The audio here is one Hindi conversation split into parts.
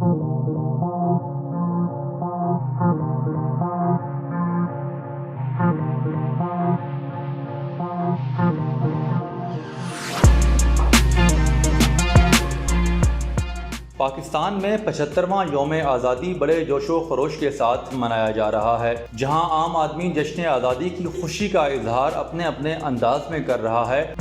पाकिस्तान में 75वां यौम आज़ादी बड़े जोशो खरोश के साथ मनाया जा रहा है, जहां आम आदमी जश्न आज़ादी की खुशी का इजहार अपने अपने अंदाज में कर रहा है।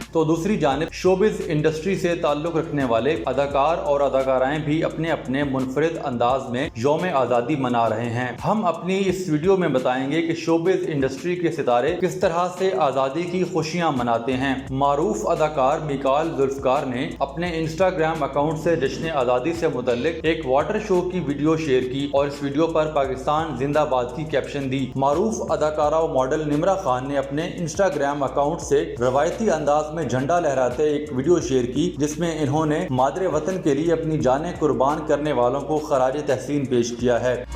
तो दूसरी जानिब शोबिज़ इंडस्ट्री से ताल्लुक़ रखने वाले अदाकार और अदाकाराएं भी अपने अपने मुनफरिद अंदाज में यौम आज़ादी मना रहे हैं। हम अपनी इस वीडियो में बताएंगे कि शोबिज़ इंडस्ट्री के सितारे किस तरह से आज़ादी की खुशियां मनाते हैं। मारूफ अदाकार मिकाल जुल्फ़कार ने अपने इंस्टाग्राम अकाउंट से जश्न आज़ादी से मुतल्लिक एक वाटर शो की वीडियो शेयर की और इस वीडियो पर पाकिस्तान जिंदाबाद की कैप्शन दी। मारूफ अदाकारा और मॉडल निमरा खान ने अपने इंस्टाग्राम अकाउंट से रवायती अंदाज में झंडा लहराते एक वीडियो शेयर की, जिसमें इन्होंने मादरे वतन के लिए अपनी जानें कुर्बान करने वालों को खराज तहसीन पेश किया है।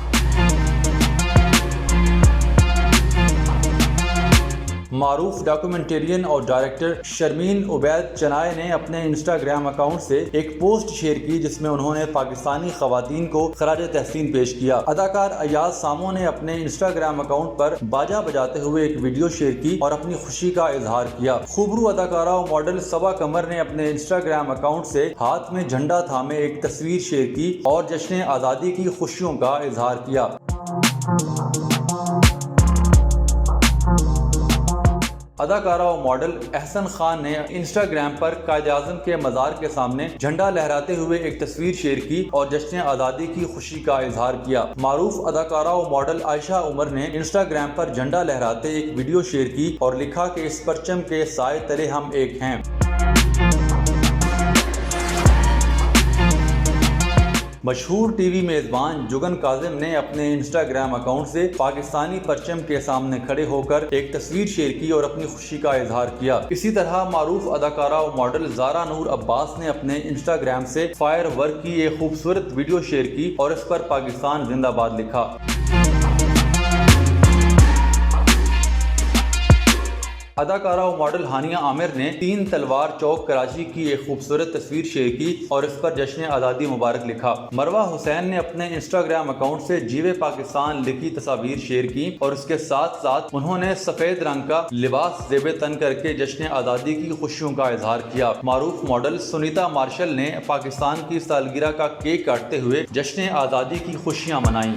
मारूफ डॉक्यूमेंटेरियन और डायरेक्टर शर्मीन उबैद चनाए ने अपने इंस्टाग्राम अकाउंट से एक पोस्ट शेयर की, जिसमें उन्होंने पाकिस्तानी खवातीन को खराज तहसीन पेश किया। अदाकार अयाज सामो ने अपने इंस्टाग्राम अकाउंट पर बाजा बजाते हुए एक वीडियो शेयर की और अपनी खुशी का इजहार किया। खूबरू अदाकारा और मॉडल सबा कमर ने अपने इंस्टाग्राम अकाउंट से हाथ में झंडा थामे एक तस्वीर शेयर की और जश्न आज़ादी की खुशियों का इजहार किया। अदाकारा और मॉडल एहसन खान ने इंस्टाग्राम पर कायद-ए-आज़म के मज़ार के सामने झंडा लहराते हुए एक तस्वीर शेयर की और जश्न आज़ादी की खुशी का इजहार किया। मारूफ अदाकारा और मॉडल आयशा उमर ने इंस्टाग्राम पर झंडा लहराते एक वीडियो शेयर की और लिखा कि इस परचम के साए तले हम एक हैं। मशहूर टीवी मेज़बान जुगन काजिम ने अपने इंस्टाग्राम अकाउंट से पाकिस्तानी परचम के सामने खड़े होकर एक तस्वीर शेयर की और अपनी खुशी का इजहार किया। इसी तरह मारूफ अदाकारा और मॉडल ज़ारा नूर अब्बास ने अपने इंस्टाग्राम से फायर वर्क की एक खूबसूरत वीडियो शेयर की और इस पर पाकिस्तान जिंदाबाद लिखा। अदाकारा और मॉडल हानिया आमिर ने 3 तलवार चौक कराची की एक खूबसूरत तस्वीर शेयर की और इस पर जश्न आज़ादी मुबारक लिखा। मरवा हुसैन ने अपने इंस्टाग्राम अकाउंट से जीवे पाकिस्तान लिखी तस्वीर शेयर की और इसके साथ साथ उन्होंने सफेद रंग का लिबास ज़ेबे तन करके जश्न आज़ादी की खुशियों का इजहार किया। मारूफ मॉडल सुनीता मार्शल ने पाकिस्तान की सालगिरह का केक काटते हुए जश्न आज़ादी की खुशियाँ मनाई।